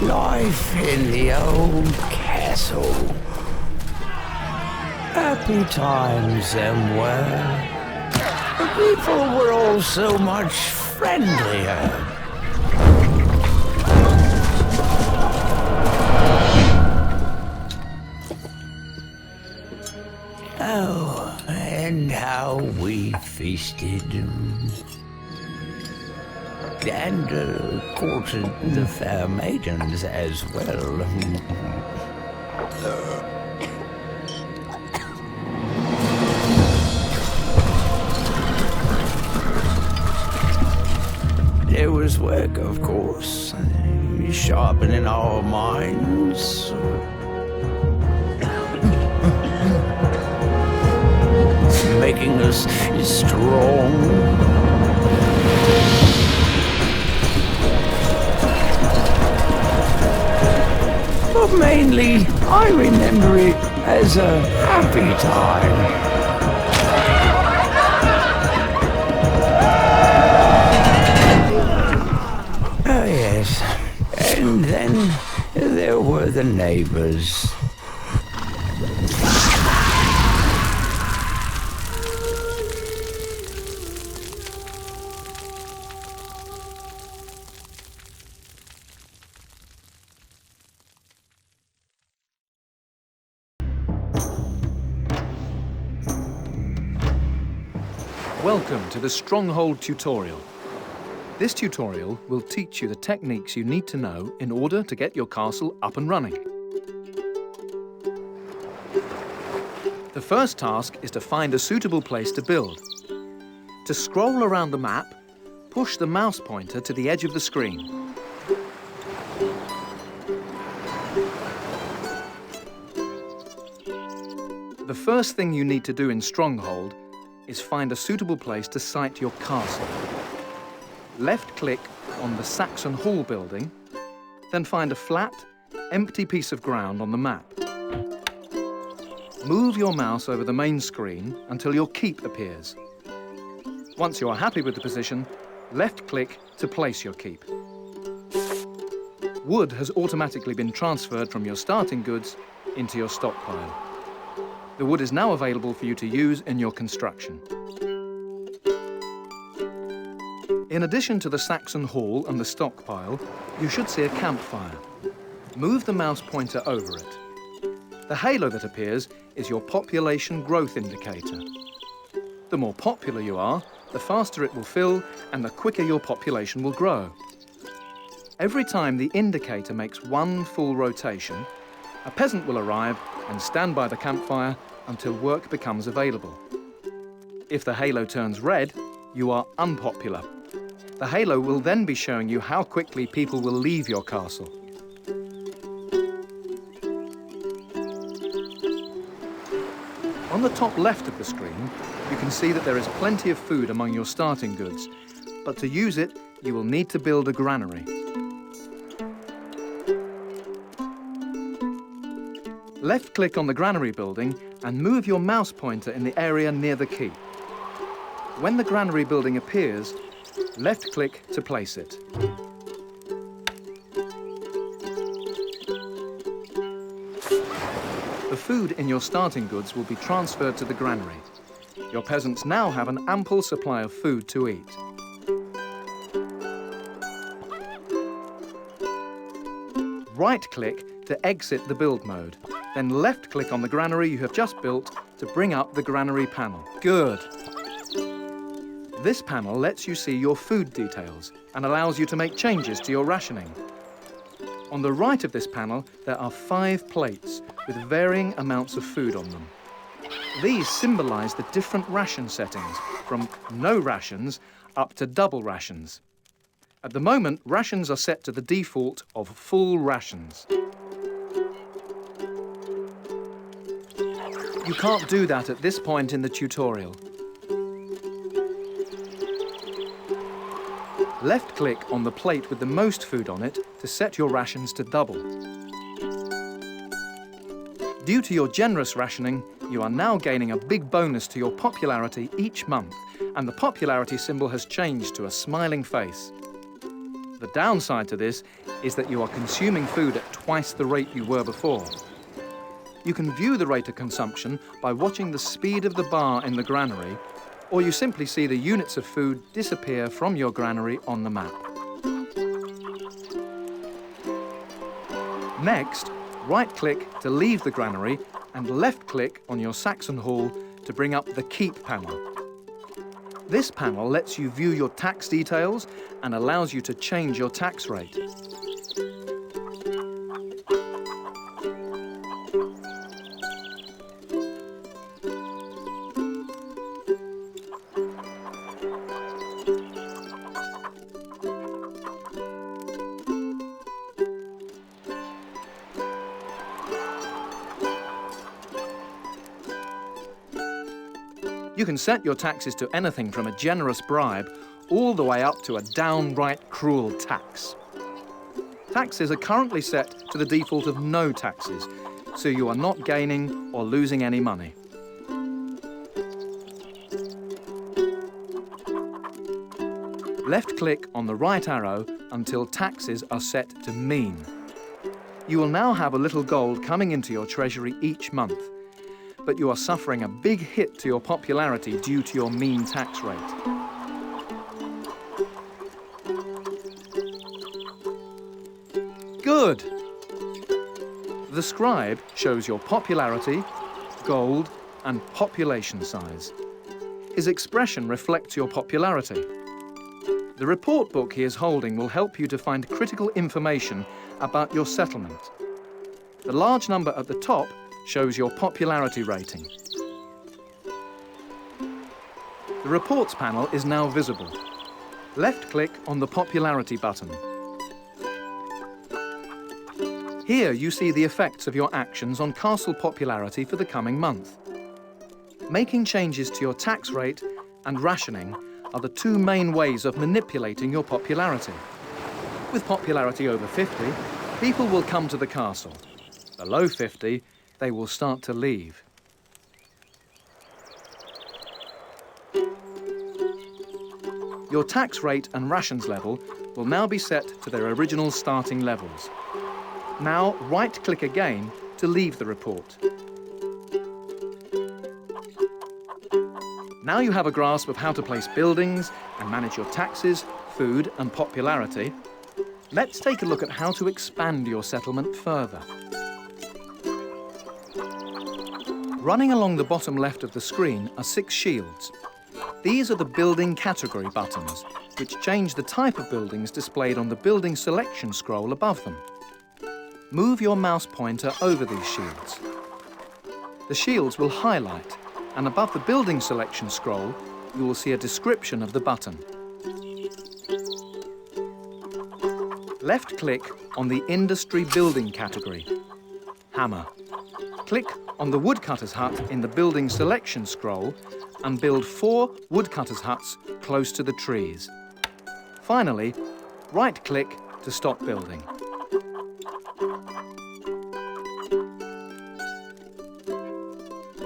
Life in the old castle. Happy times them were. The people were all so much friendlier. Oh, and how we feasted. And courted the fair maidens as well. There was work, of course, sharpening our minds. Making us strong. But mainly, I remember it as a happy time. Oh yes, and then there were the neighbors. Welcome to the Stronghold tutorial. This tutorial will teach you the techniques you need to know in order to get your castle up and running. The first task is to find a suitable place to build. To scroll around the map, push the mouse pointer to the edge of the screen. The first thing you need to do in Stronghold is find a suitable place to site your castle. Left-click on the Saxon Hall building, then find a flat, empty piece of ground on the map. Move your mouse over the main screen until your keep appears. Once you are happy with the position, left-click to place your keep. Wood has automatically been transferred from your starting goods into your stockpile. The wood is now available for you to use in your construction. In addition to the Saxon Hall and the stockpile, you should see a campfire. Move the mouse pointer over it. The halo that appears is your population growth indicator. The more popular you are, the faster it will fill and the quicker your population will grow. Every time the indicator makes one full rotation, a peasant will arrive and stand by the campfire until work becomes available. If the halo turns red, you are unpopular. The halo will then be showing you how quickly people will leave your castle. On the top left of the screen, you can see that there is plenty of food among your starting goods, but to use it, you will need to build a granary. Left-click on the granary building and move your mouse pointer in the area near the key. When the granary building appears, left-click to place it. The food in your starting goods will be transferred to the granary. Your peasants now have an ample supply of food to eat. Right-click to exit the build mode. Then left-click on the granary you have just built to bring up the granary panel. Good. This panel lets you see your food details and allows you to make changes to your rationing. On the right of this panel, there are 5 plates with varying amounts of food on them. These symbolize the different ration settings, from no rations up to double rations. At the moment, rations are set to the default of full rations. You can't do that at this point in the tutorial. Left-click on the plate with the most food on it to set your rations to double. Due to your generous rationing, you are now gaining a big bonus to your popularity each month, and the popularity symbol has changed to a smiling face. The downside to this is that you are consuming food at twice the rate you were before. You can view the rate of consumption by watching the speed of the bar in the granary, or you simply see the units of food disappear from your granary on the map. Next, right-click to leave the granary and left-click on your Saxon Hall to bring up the Keep panel. This panel lets you view your tax details and allows you to change your tax rate. You can set your taxes to anything from a generous bribe all the way up to a downright cruel tax. Taxes are currently set to the default of no taxes, so you are not gaining or losing any money. Left-click on the right arrow until taxes are set to mean. You will now have a little gold coming into your treasury each month, but you are suffering a big hit to your popularity due to your mean tax rate. Good! The scribe shows your popularity, gold, and population size. His expression reflects your popularity. The report book he is holding will help you to find critical information about your settlement. The large number at the top shows your popularity rating. The reports panel is now visible. Left-click on the popularity button. Here you see the effects of your actions on castle popularity for the coming month. Making changes to your tax rate and rationing are the two main ways of manipulating your popularity. With popularity over 50, people will come to the castle. Below 50, they will start to leave. Your tax rate and rations level will now be set to their original starting levels. Now right-click again to leave the report. Now you have a grasp of how to place buildings and manage your taxes, food and popularity. Let's take a look at how to expand your settlement further. Running along the bottom left of the screen are 6 shields. These are the building category buttons, which change the type of buildings displayed on the building selection scroll above them. Move your mouse pointer over these shields. The shields will highlight, and above the building selection scroll, you will see a description of the button. Left-click on the Industry Building category. Hammer. Click on the woodcutter's hut in the building selection scroll and build 4 woodcutter's huts close to the trees. Finally, right-click to stop building.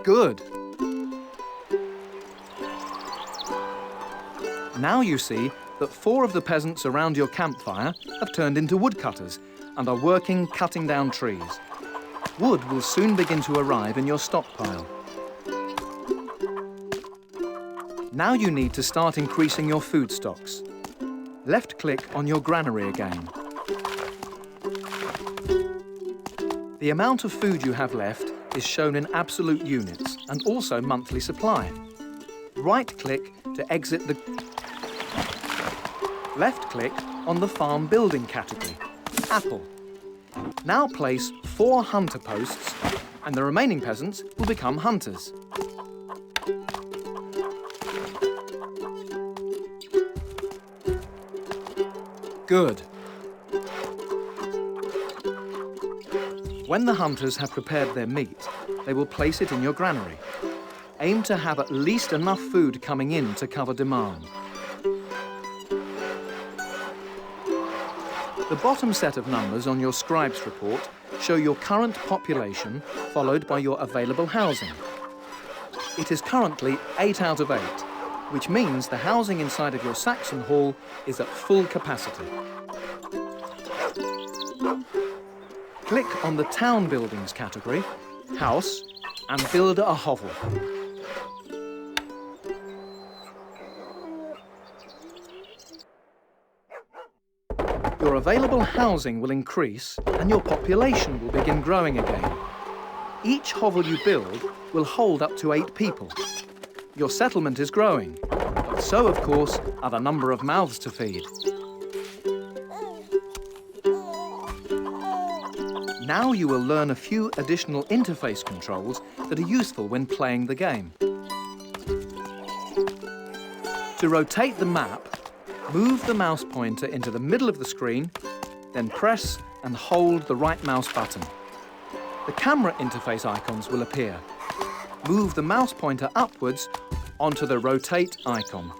Good. Now you see that 4 of the peasants around your campfire have turned into woodcutters and are working cutting down trees. Wood will soon begin to arrive in your stockpile. Now you need to start increasing your food stocks. Left-click on your granary again. The amount of food you have left is shown in absolute units and also monthly supply. Right-click to exit the... Left-click on the farm building category, apple. Now place 4 hunter posts and the remaining peasants will become hunters. Good. When the hunters have prepared their meat, they will place it in your granary. Aim to have at least enough food coming in to cover demand. The bottom set of numbers on your scribe's report show your current population followed by your available housing. It is currently 8 out of 8. which means the housing inside of your Saxon Hall is at full capacity. Click on the Town Buildings category, House, and build a hovel. Your available housing will increase and your population will begin growing again. Each hovel you build will hold up to 8 people. Your settlement is growing, but so, of course, are the number of mouths to feed. Now you will learn a few additional interface controls that are useful when playing the game. To rotate the map, move the mouse pointer into the middle of the screen, then press and hold the right mouse button. The camera interface icons will appear. Move the mouse pointer upwards onto the rotate icon.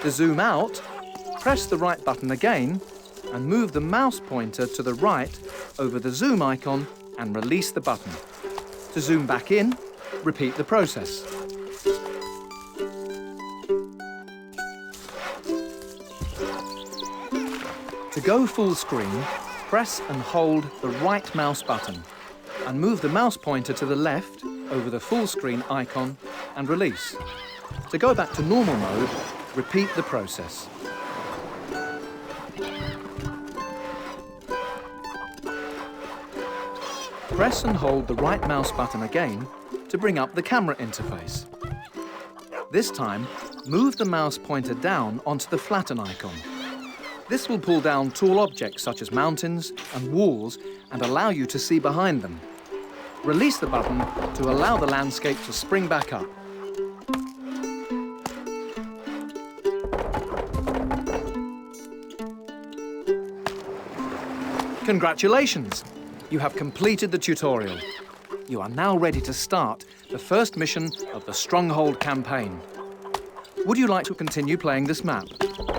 To zoom out, press the right button again and move the mouse pointer to the right over the zoom icon and release the button. To zoom back in, repeat the process. To go full screen, press and hold the right mouse button and move the mouse pointer to the left over the full screen icon and release. To go back to normal mode, repeat the process. Press and hold the right mouse button again to bring up the camera interface. This time, move the mouse pointer down onto the flatten icon. This will pull down tall objects such as mountains and walls and allow you to see behind them. Release the button to allow the landscape to spring back up. Congratulations! You have completed the tutorial. You are now ready to start the first mission of the Stronghold campaign. Would you like to continue playing this map?